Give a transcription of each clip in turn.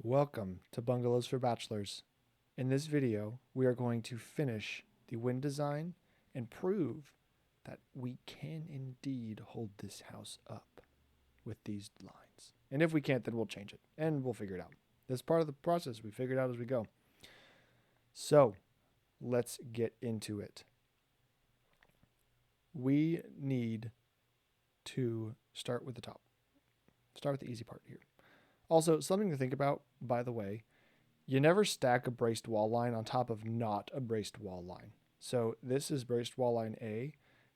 Welcome to Bungalows for Bachelors. In this video, we are going to finish the wind design and prove that we can indeed hold this house up with these lines. And if we can't, then we'll change it and we'll figure it out. That's part of the process. We figure it out as we go. So let's get into it. We need to start with the top. Start with the easy part here. Also, something to think about, by the way, you never stack a braced wall line on top of not a braced wall line. So this is braced wall line A.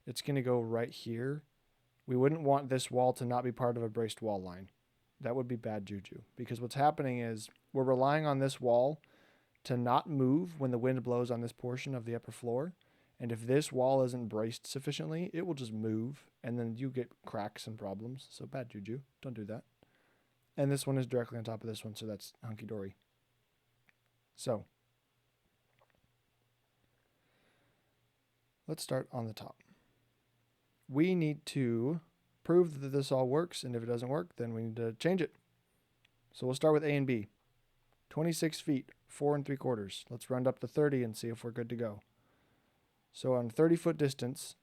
It's going to go right here. We wouldn't want this wall to not be part of a braced wall line. That would be bad juju, because what's happening is we're relying on this wall to not move when the wind blows on this portion of the upper floor. And if this wall isn't braced sufficiently, it will just move, and then you get cracks and problems. So bad juju. Don't do that. And this one is directly on top of this one, so that's hunky-dory. So let's start on the top. We need to prove that this all works, and if it doesn't work, then we need to change it. So we'll start with A and B. 26 feet, 4 3/4. Let's round up to 30 and see if we're good to go. So on 30-foot distance,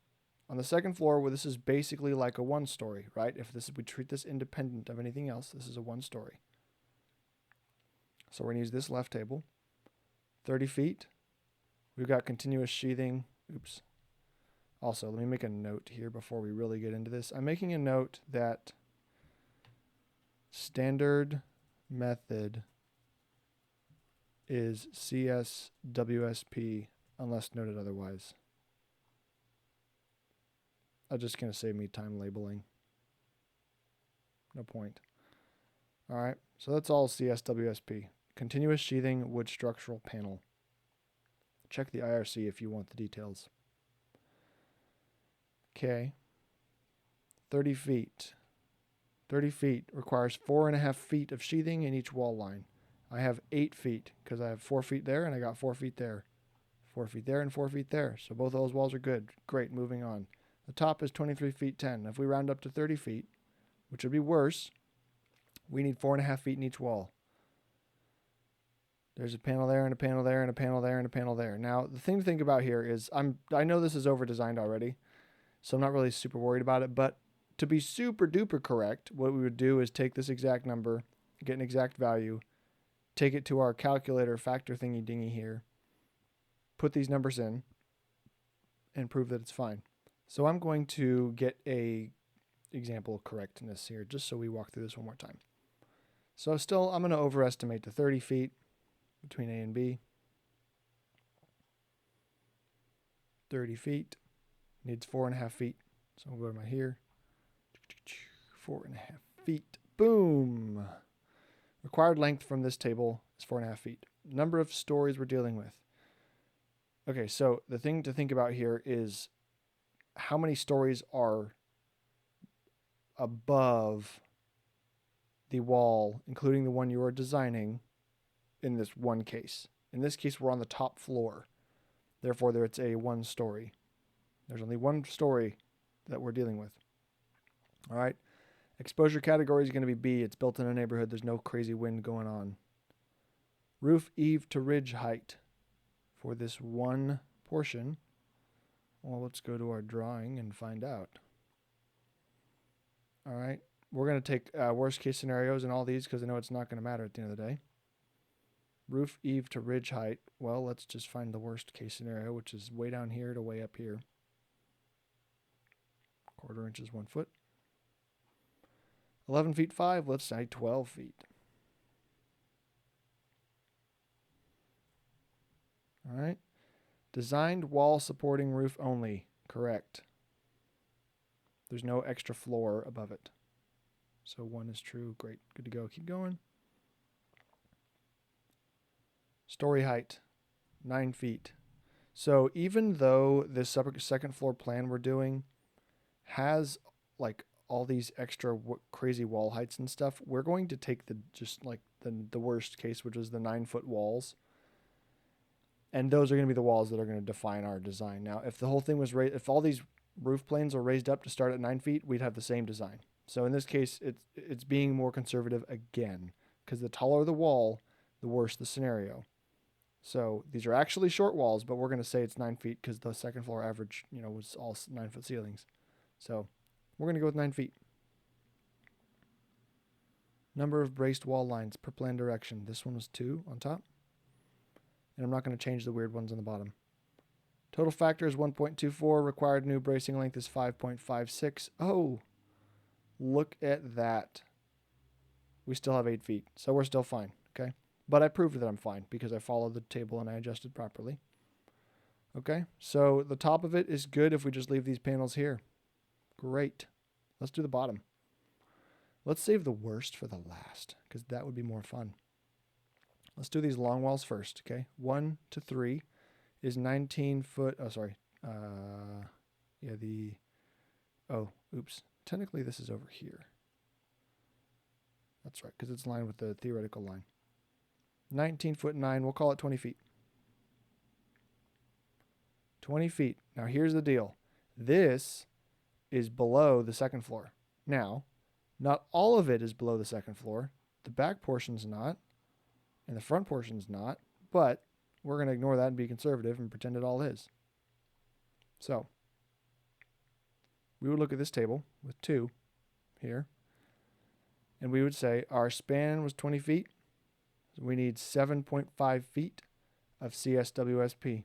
on the second floor, where this is basically like a one-story, right? If this we treat this independent of anything else, this is a one-story. So we're going to use this left table. 30 feet. We've got continuous sheathing. Oops. Also, let me make a note here before we really get into this. I'm making a note that standard method is CSWSP unless noted otherwise. I'm just going to save me time labeling. No point. All right, so that's all CSWSP. Continuous sheathing wood structural panel. Check the IRC if you want the details. Okay. 30 feet. 30 feet requires 4.5 feet of sheathing in each wall line. I have 8 feet because I have 4 feet there and I got 4 feet there. 4 feet there and 4 feet there. So both of those walls are good. Great, moving on. The top is 23 feet 10. If we round up to 30 feet, which would be worse, we need 4.5 feet in each wall. There's a panel there and a panel there and a panel there and a panel there. Now, the thing to think about here is I know this is over-designed already, so I'm not really super worried about it, but to be super duper correct, what we would do is take this exact number, get an exact value, take it to our calculator factor thingy dingy here, put these numbers in, and prove that it's fine. So I'm going to get a example of correctness here, just so we walk through this one more time. So still, I'm going to overestimate to 30 feet between A and B. 30 feet needs 4.5 feet. So I'll go to my here. 4.5 feet. Boom. Required length from this table is 4.5 feet. Number of stories we're dealing with. Okay, so the thing to think about here is how many stories are above the wall, including the one you are designing in this one case. In this case, we're on the top floor. Therefore, it's a one story. There's only one story that we're dealing with. All right. Exposure category is going to be B. It's built in a neighborhood. There's no crazy wind going on. Roof eave to ridge height for this one portion. Well, let's go to our drawing and find out. All right. We're going to take worst case scenarios in all these because I know it's not going to matter at the end of the day. Roof eave to ridge height. Well, let's just find the worst case scenario, which is way down here to way up here. 1/4 inch is 1 foot. 11 feet 5, let's say 12 feet. All right. Designed wall supporting roof only. Correct. There's no extra floor above it. So 1 is true. Great. Good to go. Keep going. Story height, 9 feet. So even though this second floor plan we're doing has like all these extra crazy wall heights and stuff, we're going to take the worst case, which is the 9-foot walls. And those are going to be the walls that are going to define our design. Now, if the whole thing was if all these roof planes are raised up to start at 9 feet, we'd have the same design. So in this case, it's being more conservative again. because the taller the wall, the worse the scenario. So these are actually short walls, but we're going to say it's 9 feet because the second floor average, was all 9-foot ceilings. So we're going to go with 9 feet. Number of braced wall lines per plan direction. This one was 2 on top. And I'm not going to change the weird ones on the bottom. Total factor is 1.24. Required new bracing length is 5.56. Oh, look at that. We still have 8 feet, so we're still fine, okay? But I proved that I'm fine because I followed the table and I adjusted properly. Okay, so the top of it is good if we just leave these panels here. Great. Let's do the bottom. Let's save the worst for the last because that would be more fun. Let's do these long walls first, okay? 1 to 3 is 19 foot. Oh, sorry. Oops. Technically, this is over here. That's right, because it's lined with the theoretical line. 19 foot 9. We'll call it 20 feet. 20 feet. Now, here's the deal. This is below the second floor. Now, not all of it is below the second floor. The back portion's not, and the front portion's not, but we're going to ignore that and be conservative and pretend it all is. So, we would look at this table with 2 here, and we would say our span was 20 feet. So we need 7.5 feet of CSWSP.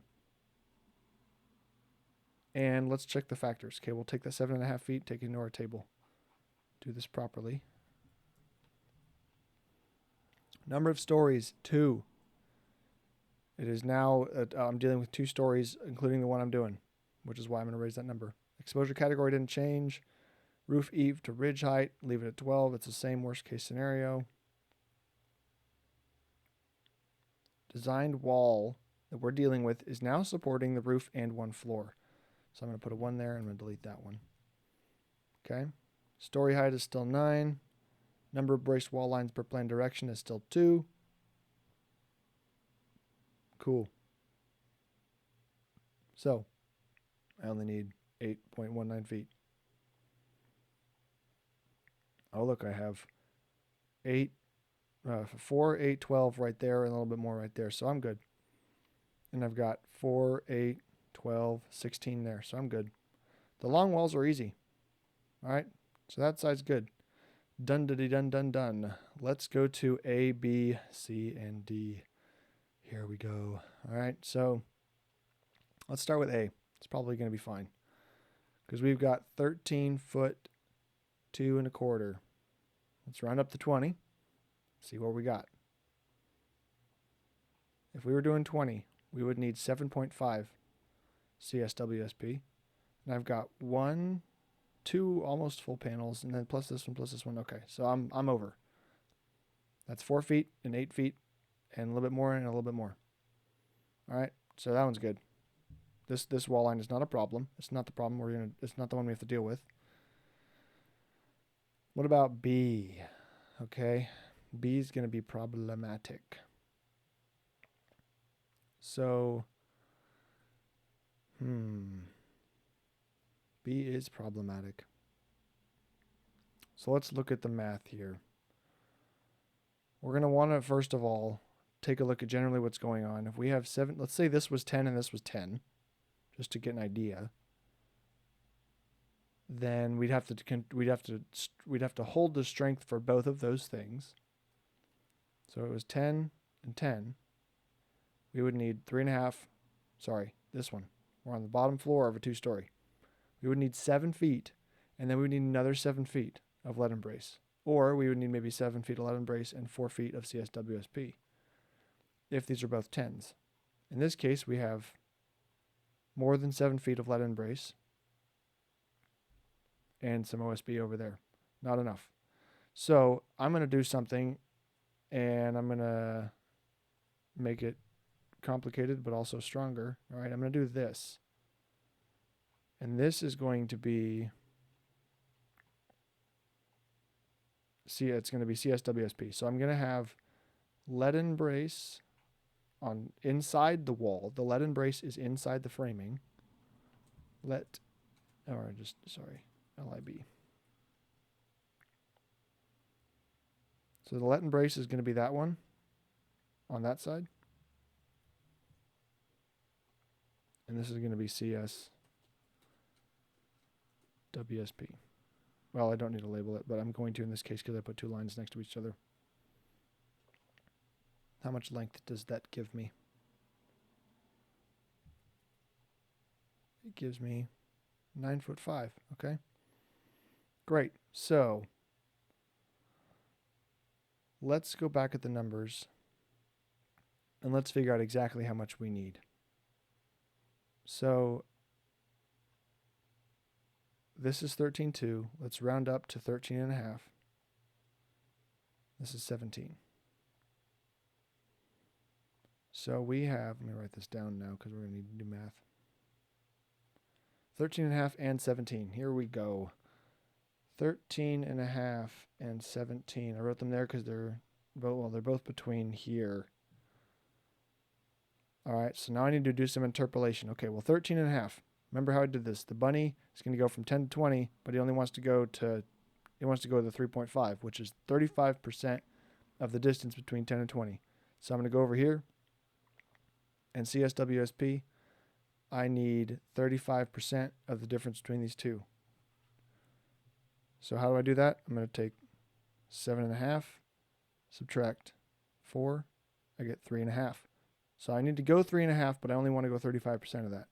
And let's check the factors. Okay, we'll take that 7.5 feet, take it into our table. Do this properly. Number of stories, 2. It is now, I'm dealing with 2 stories, including the one I'm doing, which is why I'm going to raise that number. Exposure category didn't change. Roof eave to ridge height, leave it at 12. It's the same worst case scenario. Designed wall that we're dealing with is now supporting the roof and 1 floor. So I'm going to put a 1 there and I'm going to delete that one. Okay. Story height is still 9. Number of braced wall lines per plan direction is still 2. Cool. So I only need 8.19 feet. Oh, look, I have 4, 8, 12 right there and a little bit more right there. So I'm good. And I've got 4, 8, 12, 16 there. So I'm good. The long walls are easy. All right. So that side's good. Done. Let's go to A, B, C, and D. Here we go. All right. So let's start with A. It's probably going to be fine because we've got 13 foot 2 1/4. Let's round up to 20. See what we got. If we were doing 20, we would need 7.5 CSWSP. And I've got 1, 2 almost full panels, and then plus this one. Okay, so I'm over. That's 4 feet and 8 feet, and a little bit more and a little bit more. All right, so that one's good. This wall line is not a problem. It's not the problem it's not the one we have to deal with. What about B? Okay, B is going to be problematic. So, B is problematic. So let's look at the math here. We're going to want to, first of all, take a look at generally what's going on. If we have 7, let's say this was 10 and this was 10, just to get an idea, then we'd have to hold the strength for both of those things. So it was 10 and 10. We would need 3.5. Sorry, this one. We're on the bottom floor of a 2-story. We would need 7 feet, and then we would need another 7 feet of lead and brace. Or we would need maybe 7 feet of lead and brace and 4 feet of CSWSP, if these are both 10s. In this case, we have more than 7 feet of lead and brace and some OSB over there. Not enough. So I'm going to do something, and I'm going to make it complicated but also stronger. All right, I'm going to do this. And this is going to be, it's going to be CSWSP. So I'm going to have lead and brace on inside the wall. The lead and brace is inside the framing. LIB. So the let and brace is going to be that one on that side. And this is going to be CS WSP. Well, I don't need to label it, but I'm going to in this case because I put two lines next to each other. How much length does that give me? It gives me 9'5". Okay. Great. So let's go back at the numbers and let's figure out exactly how much we need. So this is 13.2. Let's round up to 13.5. This is 17. So we have, let me write this down now because we're going to need to do math. 13.5 and 17. Here we go. 13.5 and 17. I wrote them there because they're both between here. All right, so now I need to do some interpolation. Okay, well, 13.5. Remember how I did this? The bunny is going to go from 10 to 20, but he only wants to go to, the 3.5, which is 35% of the distance between 10 and 20. So I'm going to go over here and CSWSP. I need 35% of the difference between these two. So how do I do that? I'm going to take 7.5, subtract 4, I get 3.5. So I need to go 3.5, but I only want to go 35% of that.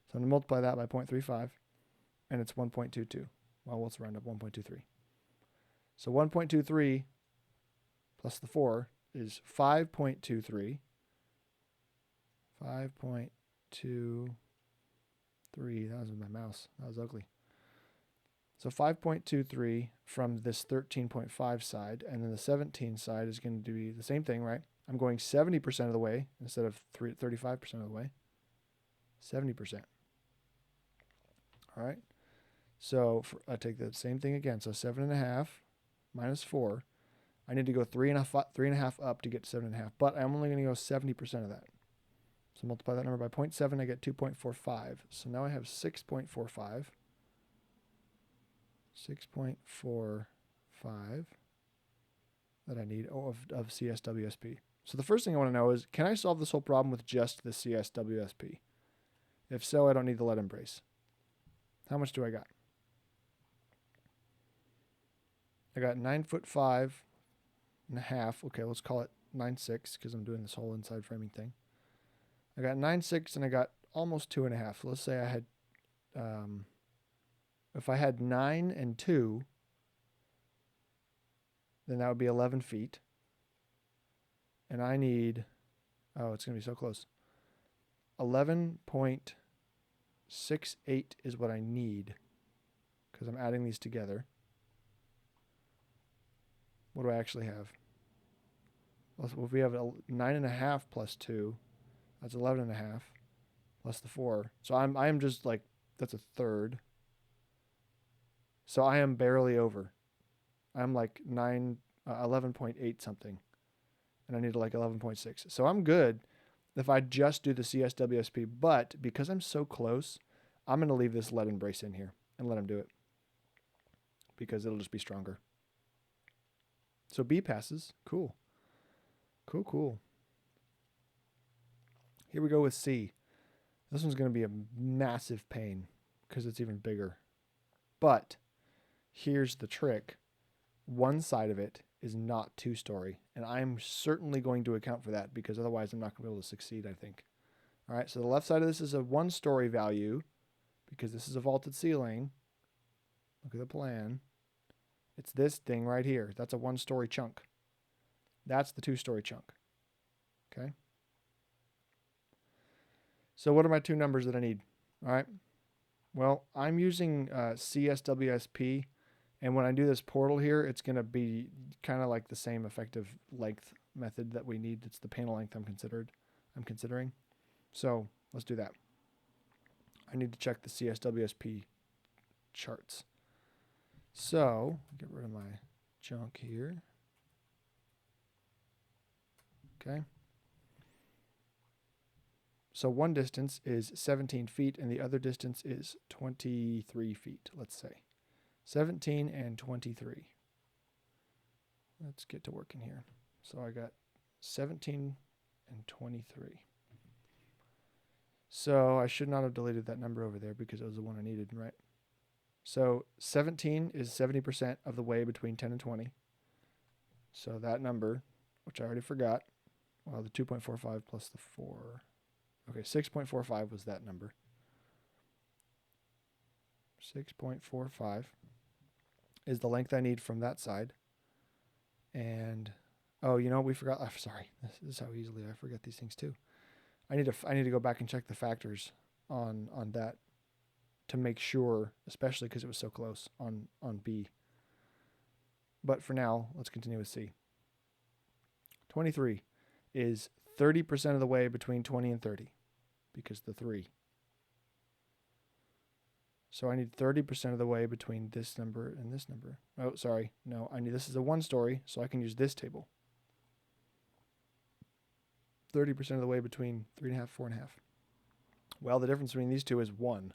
So I'm going to multiply that by 0.35, and it's 1.22. Well, let's round up 1.23. So 1.23 plus the 4 is 5.23. 5.23. That was my mouse. That was ugly. So 5.23 from this 13.5 side, and then the 17 side is going to be the same thing, right? I'm going 70% of the way instead of 35% of the way. 70%. All right. So I take the same thing again. So 7.5 minus 4. I need to go 3.5 up to get 7.5, but I'm only going to go 70% of that. So multiply that number by 0.7, I get 2.45. So now I have 6.45. 6.45 that I need of CSWSP. So the first thing I want to know is, can I solve this whole problem with just the CSWSP? If so, I don't need the lead and brace. How much do I got? I got 9'5.5". Okay, let's call it 9'6" because I'm doing this whole inside framing thing. I got 9'6" and I got almost 2.5. So let's say I had, if I had 9 and 2, then that would be 11 feet. And I need, oh, it's going to be so close. 11.68 is what I need because I'm adding these together. What do I actually have? Well, if we have 9.5 plus 2, that's 11.5 plus the 4. So I am just like, that's a third. So I am barely over. I'm like 11.8 something. And I need like 11.6. So I'm good if I just do the CSWSP. But because I'm so close, I'm going to leave this lead and brace in here and let him do it. Because it'll just be stronger. So B passes. Cool. Cool, cool. Here we go with C. This one's going to be a massive pain because it's even bigger. But here's the trick. One side of it is not 2-story, and I'm certainly going to account for that because otherwise I'm not going to be able to succeed, I think. All right, so the left side of this is a 1-story value because this is a vaulted ceiling. Look at the plan. It's this thing right here. That's a 1-story chunk. That's the 2-story chunk. Okay? So what are my two numbers that I need? All right. Well, I'm using CSWSP, and when I do this portal here, it's going to be kind of like the same effective length method that we need. It's the panel length I'm considering. So let's do that. I need to check the CSWSP charts. So get rid of my junk here. Okay. So one distance is 17 feet and the other distance is 23 feet, let's say. 17 and 23. let's get to work in here. So I got 17 and 23. So I should not have deleted that number over there because it was the one I needed, right? So 17 is 70% of the way between 10 and 20. So that number, which I already forgot, well, the 2.45 plus the 4. Okay, 6.45 was that number. 6.45 is the length I need from that side. And, oh, you know, we forgot. I'm sorry. This is how easily I forget these things too. I need to go back and check the factors on that to make sure, especially because it was so close on B. But for now, let's continue with C. 23 is 30% of the way between 20 and 30 because the 3. So I need 30% of the way between this number and this number. Oh, sorry. No, this is a 1 story, so I can use this table. 30% of the way between 3.5, 4.5. Well, the difference between these two is 1.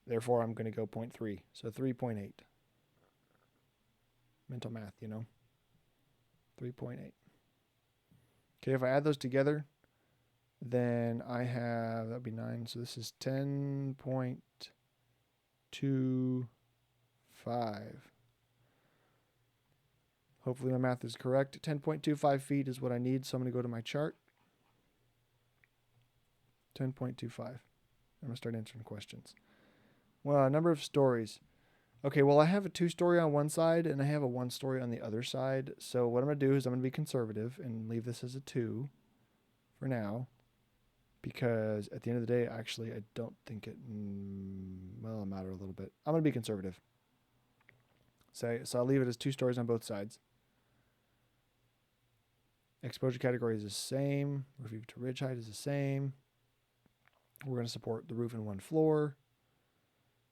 Therefore, I'm going to go 0.3. So 3.8. Mental math, you know. 3.8. Okay, if I add those together, then I have, that would be 9. So this is 10.25. Hopefully my math is correct. 10.25 feet is what I need, so I'm going to go to my chart. 10.25. I'm going to start answering questions. Well, a number of stories. Okay, well, I have a 2-story on one side, and I have a 1-story on the other side. So what I'm going to do is I'm going to be conservative and leave this as a 2 for now. Because at the end of the day, actually, I don't think it, well, it'll matter a little bit. I'm going to be conservative. So I'll leave it as 2 stories on both sides. Exposure category is the same. Roof to ridge height is the same. We're going to support the roof in 1 floor.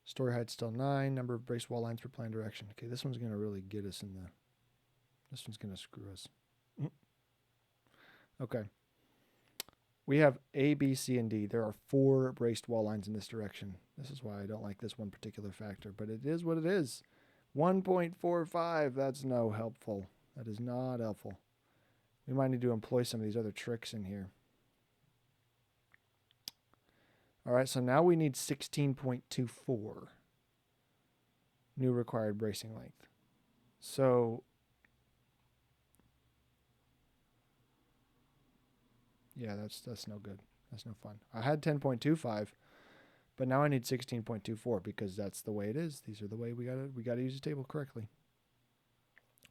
Story height still 9. Number of braced wall lines per plan direction. Okay, this one's going to really get us in the... This one's going to screw us. Okay. We have A, B, C, and D. There are 4 braced wall lines in this direction. This is why I don't like this one particular factor, but it is what it is. 1.45, that's no helpful. That is not helpful. We might need to employ some of these other tricks in here. All right, so now we need 16.24 new required bracing length. So, yeah, that's no good. That's no fun. I had 10.25, but now I need 16.24 because that's the way it is. These are the way we gotta use the table correctly.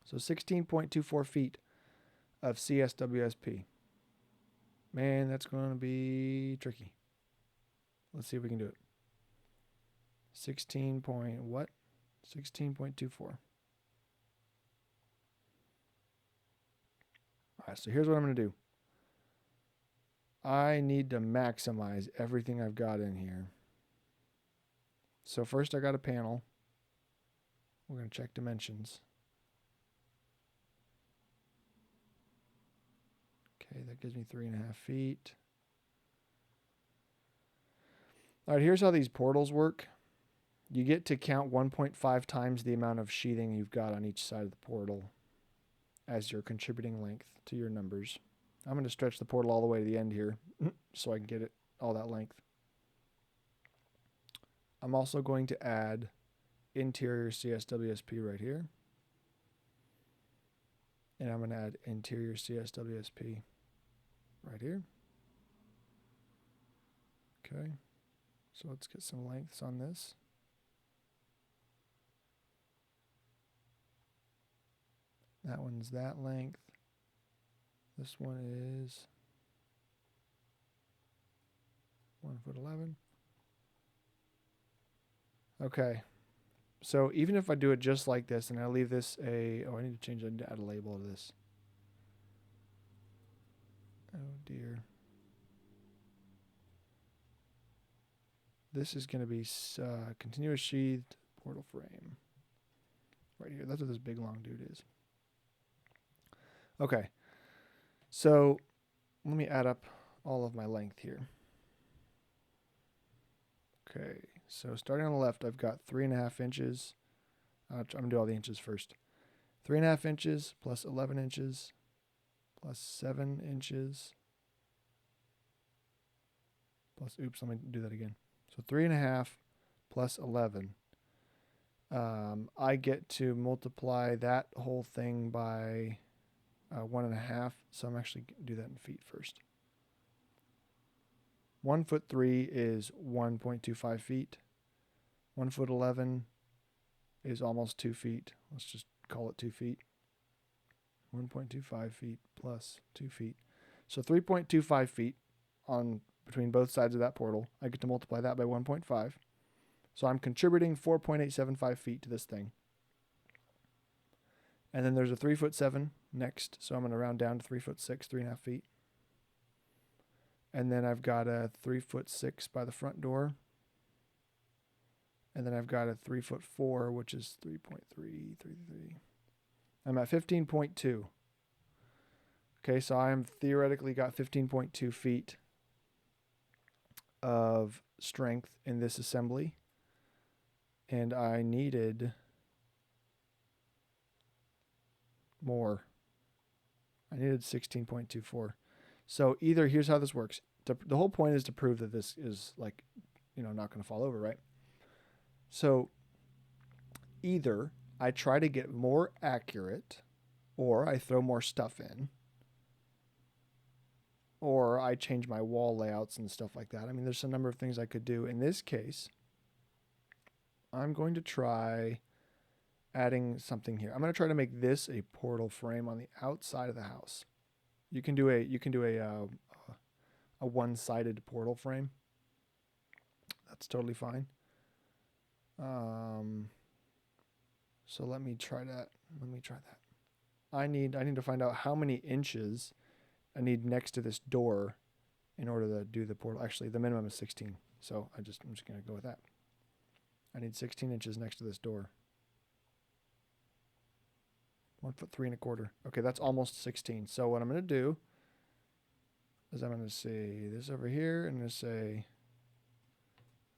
So 16.24 feet of CSWSP. Man, that's going to be tricky. Let's see if we can do it. 16 point what? 16.24. All right, so here's what I'm going to do. I need to maximize everything I've got in here. So first I got a panel. We're going to check dimensions. Okay, that gives me 3.5 feet. All right, here's how these portals work. You get to count 1.5 times the amount of sheathing you've got on each side of the portal as your contributing length to your numbers. I'm going to stretch the portal all the way to the end here so I can get it all that length. I'm also going to add interior CSWSP right here. And I'm going to add interior CSWSP right here. Okay. So let's get some lengths on this. That one's that length. This one is 1'11". Okay. So even if I do it just like this and I leave this I need to add a label to this. Oh dear. This is going to be continuous sheathed portal frame. Right here. That's what this big long dude is. Okay. So let me add up all of my length here. Okay. So starting on the left, I've got 3.5 inches. I'm going to do all the inches first. 3.5 inches plus 11 inches plus 7 inches plus, oops, let me do that again. So 3.5 plus 11. I get to multiply that whole thing by 1.5. So I'm actually going to do that in feet first. 1 foot 3 is 1.25 feet. 1 foot 11 is almost 2 feet. Let's just call it 2 feet. 1.25 feet plus 2 feet. So 3.25 feet on between both sides of that portal. I get to multiply that by 1.5. So I'm contributing 4.875 feet to this thing. And then there's a 3'7" next. So I'm going to round down to 3'6", 3.5 feet. And then I've got a 3'6" by the front door. And then I've got a 3'4", which is 3.333. I'm at 15.2. Okay, so I'm theoretically got 15.2 feet of strength in this assembly. And I needed more. I needed 16.24. So either, here's how this works. The whole point is to prove that this is like, not going to fall over, right? So either I try to get more accurate, or I throw more stuff in, or I change my wall layouts and stuff like that. I mean, there's a number of things I could do. In this case, I'm going to try adding something here. I'm going to try to make this a portal frame on the outside of the house. You can do a one-sided portal frame. That's totally fine. So let me try that. I need to find out how many inches I need next to this door in order to do the portal. Actually, the minimum is 16. So I'm just going to go with that. I need 16 inches next to this door. 1 foot 3.25. Okay, that's almost 16. So what I'm going to do is I'm going to say this over here, and I'm going to say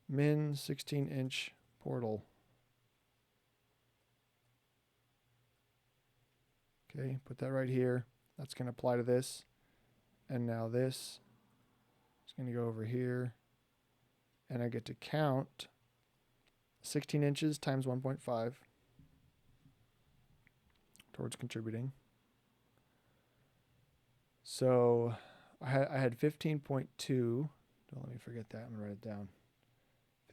min 16-inch portal. Okay, put that right here. That's going to apply to this. And now this is going to go over here. And I get to count 16 inches times 1.5 towards contributing. So I had 15.2. Don't let me forget that. I'm going to write it down.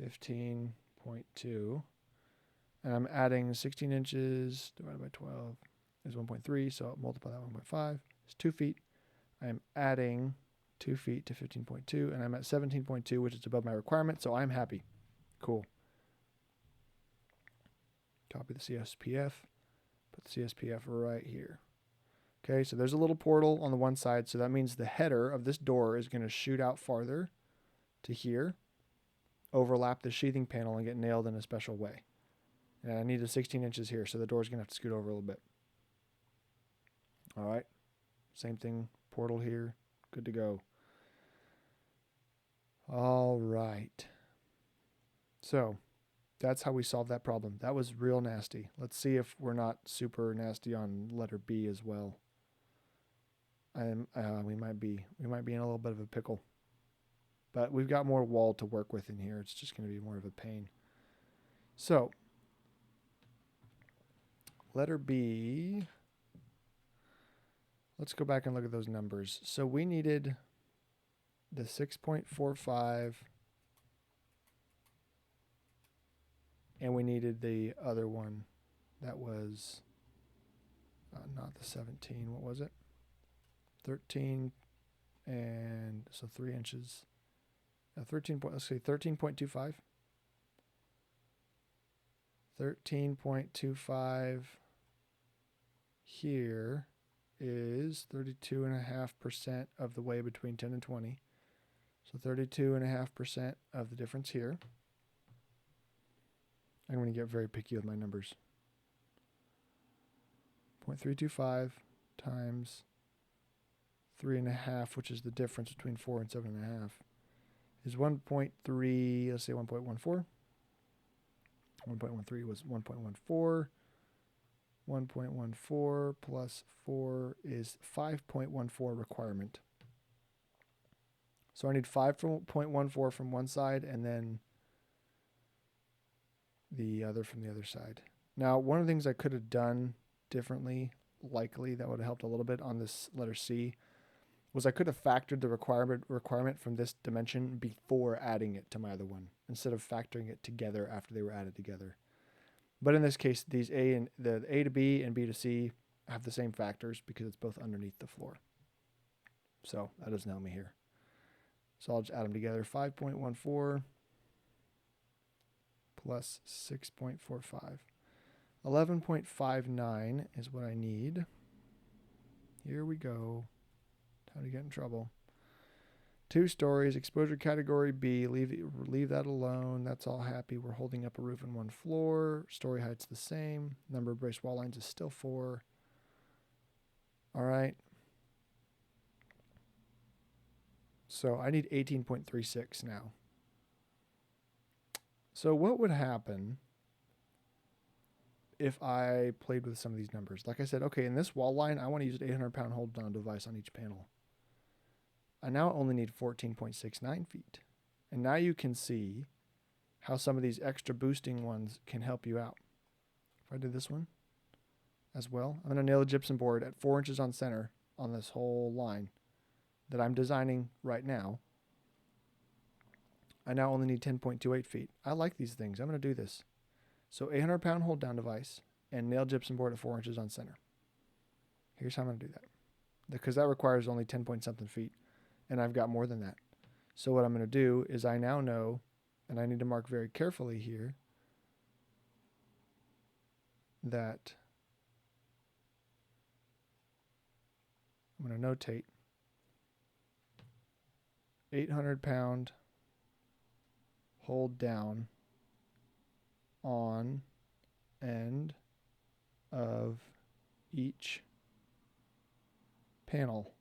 15.2. And I'm adding 16 inches divided by 12 is 1.3. So I'll multiply that 1.5. It's 2 feet. I am adding 2 feet to 15.2. And I'm at 17.2, which is above my requirement. So I'm happy. Cool. Copy the CSPF. Put the CSPF right here. Okay, so there's a little portal on the one side. So that means the header of this door is going to shoot out farther to here, overlap the sheathing panel, and get nailed in a special way. And I need a 16 inches here, so the door's going to have to scoot over a little bit. All right, same thing, portal here, good to go. All right. So that's how we solve that problem. That was real nasty. Let's see if we're not super nasty on letter B as well. We might be in a little bit of a pickle. But we've got more wall to work with in here. It's just going to be more of a pain. So, letter B. Let's go back and look at those numbers. So we needed the 6.45, and we needed the other one that was not the 17. What was it? 13, and so 3 inches. 13.25. 13.25 here is 32.5% of the way between 10 and 20. So 32.5% of the difference here. I'm going to get very picky with my numbers. 0.325 times 3.5, which is the difference between 4 and 7.5, is 1.3, let's say 1.14. 1.13 was 1.14. 1.14 plus 4 is 5.14 requirement. So I need 5.14 from one side and then the other from the other side. Now, one of the things I could have done differently, likely that would have helped a little bit on this letter C, was I could have factored the requirement from this dimension before adding it to my other one, instead of factoring it together after they were added together. But in this case, these the A to B and B to C have the same factors because it's both underneath the floor. So that doesn't help me here. So I'll just add them together. 5.14 plus 6.45. 11.59 is what I need. Here we go. Time to get in trouble. 2 stories, exposure category B. Leave that alone. That's all happy. We're holding up a roof and 1 floor. Story height's the same. Number of braced wall lines is still 4. All right. So I need 18.36 now. So what would happen if I played with some of these numbers? Like I said, okay, in this wall line, I want to use an 800-pound hold-down device on each panel. I now only need 14.69 feet. And now you can see how some of these extra boosting ones can help you out. If I did this one as well, I'm going to nail the gypsum board at 4 inches on center on this whole line that I'm designing right now. I now only need 10.28 feet. I like these things. I'm going to do this. So 800-pound hold down device and nail gypsum board at 4 inches on center. Here's how I'm going to do that. Because that requires only 10 point something feet. And I've got more than that. So what I'm going to do is I now know, and I need to mark very carefully here, that I'm going to notate 800-pound hold down on end of each panel.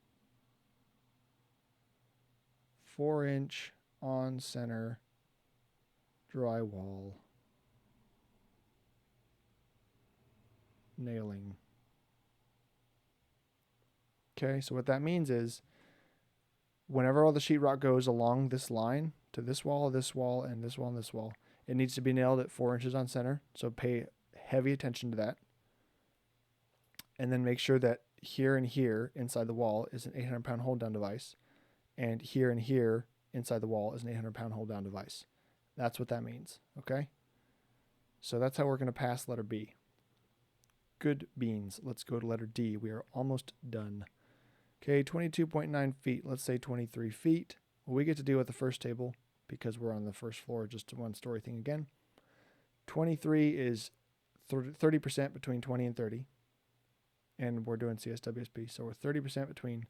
4-inch on center drywall nailing. Okay, so what that means is whenever all the sheetrock goes along this line to this wall, and this wall, and this wall, it needs to be nailed at 4 inches on center. So pay heavy attention to that. And then make sure that here and here inside the wall is an 800-pound hold down device. And here inside the wall is an 800-pound hold down device. That's what that means, okay? So that's how we're going to pass letter B. Good beans. Let's go to letter D. We are almost done. Okay, 22.9 feet. Let's say 23 feet. Well, we get to deal with the first table because we're on the first floor, just a one-story thing again. 23 is 30% between 20 and 30. And we're doing CSWSP. So we're 30% between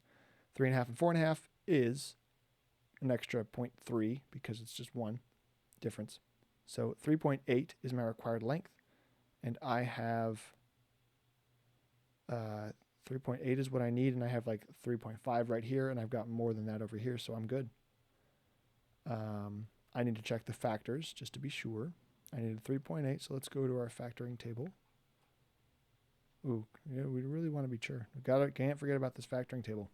3.5 and 4.5 is an extra 0.3 because it's just one difference. So 3.8 is my required length. And I have 3.8 is what I need. And I have like 3.5 right here. And I've got more than that over here. So I'm good. I need to check the factors just to be sure. I needed 3.8. So let's go to our factoring table. Ooh, yeah, we really want to be sure. Can't forget about this factoring table.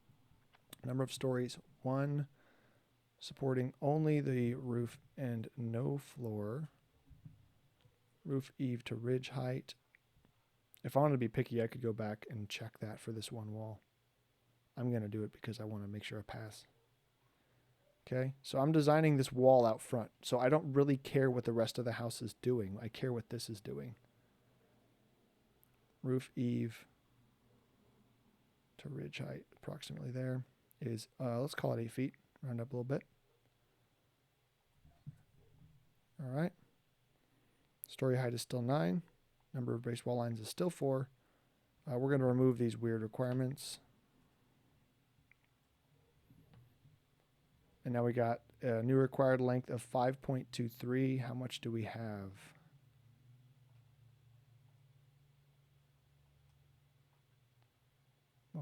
Number of stories, 1, supporting only the roof and no floor. Roof eave to ridge height. If I wanted to be picky, I could go back and check that for this one wall. I'm going to do it because I want to make sure I pass. Okay, so I'm designing this wall out front. So I don't really care what the rest of the house is doing. I care what this is doing. Roof eave to ridge height, approximately there, is, let's call it 8 feet. Round up a little bit. All right. Story height is still 9. Number of braced wall lines is still 4. We're going to remove these weird requirements. And now we got a new required length of 5.23. How much do we have?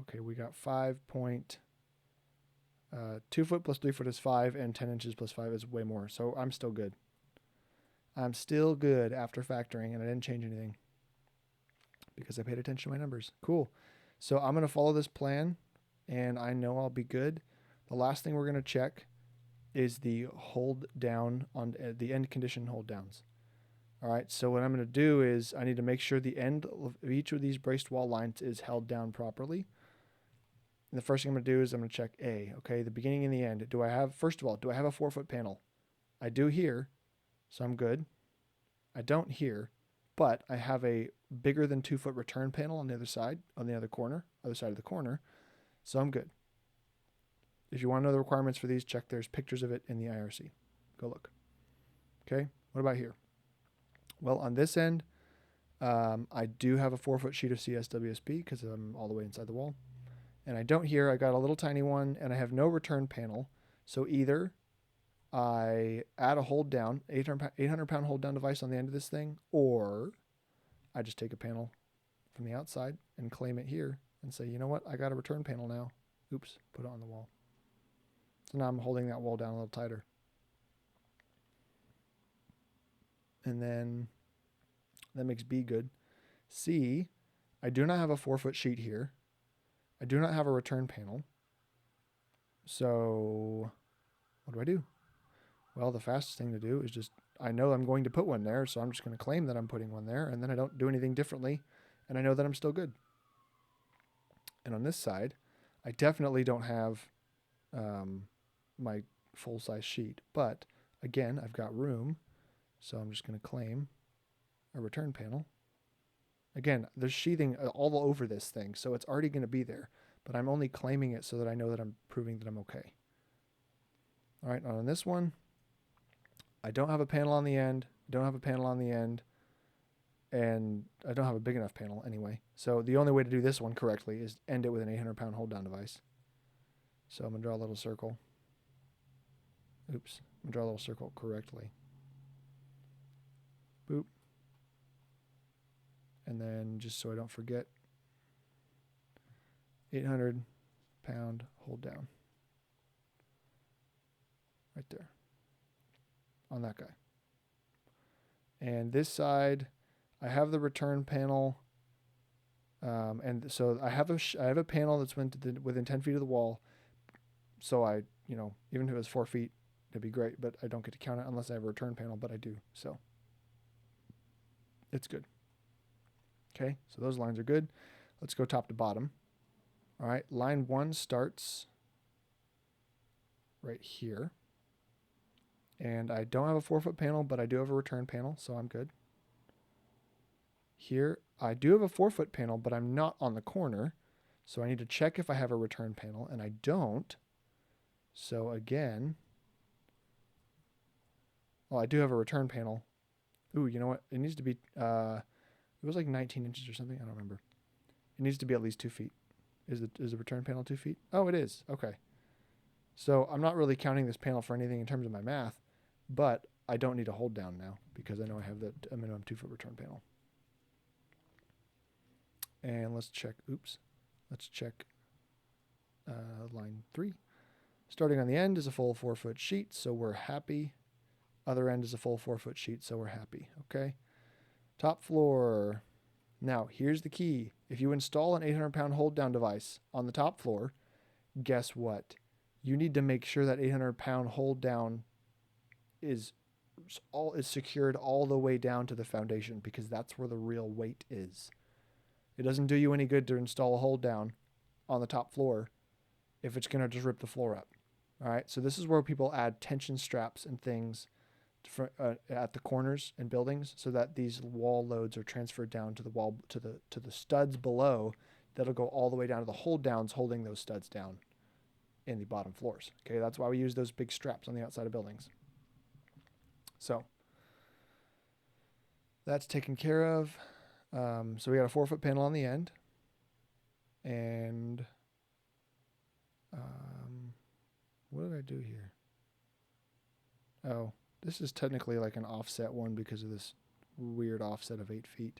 Okay, we got 2 foot plus 3 foot is 5, and 10 inches plus 5 is way more. So I'm still good. I'm still good after factoring, and I didn't change anything because I paid attention to my numbers. Cool. So I'm going to follow this plan, and I know I'll be good. The last thing we're going to check is the hold down on the end condition hold downs. All right, so what I'm going to do is I need to make sure the end of each of these braced wall lines is held down properly. And the first thing I'm going to do is I'm going to check A, okay, the beginning and the end. First of all, do I have a 4-foot panel? I do here, so I'm good. I don't here, but I have a bigger than 2-foot return panel on the other side, on the other side of the corner, so I'm good. If you want to know the requirements for these, check there's pictures of it in the IRC. Go look. Okay, what about here? Well, on this end, I do have a 4-foot sheet of CSWSB because I'm all the way inside the wall. And I don't here, I got a little tiny one, and I have no return panel. So either I add a hold down, 800 pound hold down device on the end of this thing, or I just take a panel from the outside and claim it here and say, you know what, I got a return panel now. Oops, put it on the wall. So now I'm holding that wall down a little tighter. And then that makes B good. C, I do not have a 4-foot sheet here. I do not have a return panel. So what do? Well, the fastest thing to do is just, I know I'm going to put one there, so I'm just going to claim that I'm putting one there, and then I don't do anything differently, and I know that I'm still good. And on this side, I definitely don't have my full-size sheet, but again, I've got room, so I'm just going to claim a return panel. Again, there's sheathing all over this thing, so it's already going to be there, but I'm only claiming it so that I know that I'm proving that I'm okay. All right, on this one, I don't have a panel on the end, and I don't have a big enough panel anyway. So the only way to do this one correctly is end it with an 800 pound hold down device. So I'm going to draw a little circle. Oops, I'm going to draw a little circle correctly. Boop. And then just so I don't forget, 800 pound hold down. Right there. On that guy. And this side, I have the return panel. And so I have a panel that's within 10 feet of the wall. So even if it was 4 feet, it'd be great, but I don't get to count it unless I have a return panel, but I do. So it's good. Okay, so those lines are good. Let's go top to bottom. All right, line 1 starts right here. And I don't have a 4-foot panel, but I do have a return panel, so I'm good. Here, I do have a 4-foot panel, but I'm not on the corner. So I need to check if I have a return panel, and I don't. So again, I do have a return panel. Ooh, you know what? It needs to be, it was like 19 inches or something. I don't remember. It needs to be at least 2 feet. Is the return panel 2 feet? Oh, it is. Okay. So I'm not really counting this panel for anything in terms of my math, but I don't need to hold down now because I know I have a minimum 2-foot return panel. And let's check, let's check line 3. Starting on the end is a full 4-foot sheet, so we're happy. Other end is a full 4-foot sheet, so we're happy, okay? Top floor. Now, here's the key. If you install an 800 pound hold down device on the top floor, guess what? You need to make sure that 800 pound hold down is secured all the way down to the foundation because that's where the real weight is. It doesn't do you any good to install a hold down on the top floor if it's going to just rip the floor up. All right, so this is where people add tension straps and things at the corners and buildings so that these wall loads are transferred down to the wall to the studs below. That'll go all the way down to the hold downs holding those studs down in the bottom floors. Okay, that's why we use those big straps on the outside of buildings. So that's taken care of. So we got a 4-foot panel on the end, and what did I do here? Oh, this is technically like an offset one because of this weird offset of 8 feet.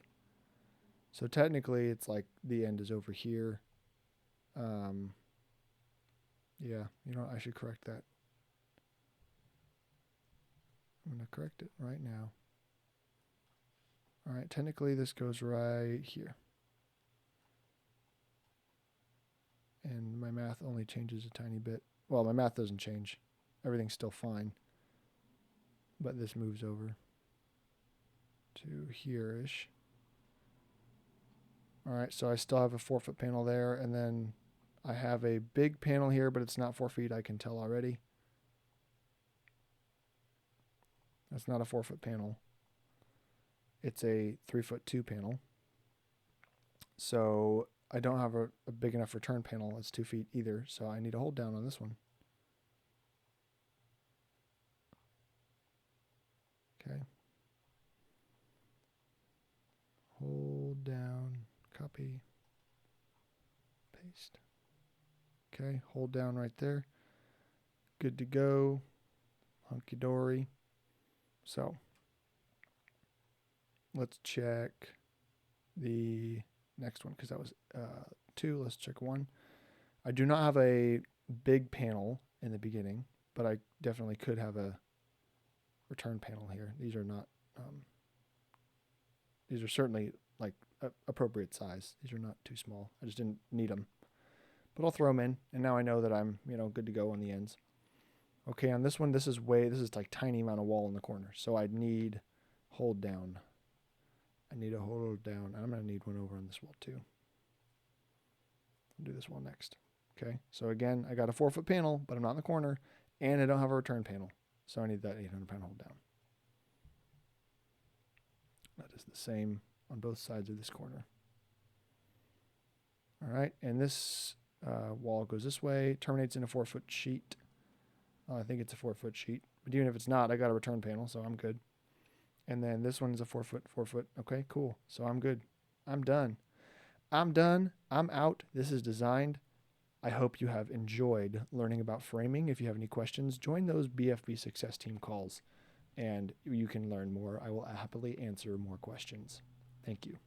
So technically it's like the end is over here. Yeah, I should correct that. I'm going to correct it right now. All right, technically this goes right here. And my math only changes a tiny bit. Well, my math doesn't change. Everything's still fine. But this moves over to here-ish. All right, so I still have a 4-foot panel there, and then I have a big panel here, but it's not 4 feet, I can tell already. That's not a 4-foot panel. It's a 3'2" panel. So I don't have a big enough return panel that's 2 feet either, so I need to hold down on this one. Okay. Hold down, copy, paste. Okay, hold down right there. Good to go. Hunky dory. So let's check the next one because that was 2. Let's check 1. I do not have a big panel in the beginning, but I definitely could have a return panel here. These are not, these are certainly like appropriate size. These are not too small. I just didn't need them, but I'll throw them in. And now I know that I'm, good to go on the ends. Okay, on this one, this is like tiny amount of wall in the corner. So I need hold down. I need a hold down. And I'm going to need one over on this wall too. I'll do this wall next. Okay, so again, I got a 4-foot panel, but I'm not in the corner, and I don't have a return panel. So I need that 800-pound hold down. That is the same on both sides of this corner. All right, and this wall goes this way, terminates in a 4-foot sheet. I think it's a 4-foot sheet, but even if it's not, I got a return panel, so I'm good. And then this one is a 4-foot, 4-foot. Okay, cool. So I'm good. I'm done. I'm done. I'm out. This is designed. I hope you have enjoyed learning about framing. If you have any questions, join those BFB Success Team calls, and you can learn more. I will happily answer more questions. Thank you.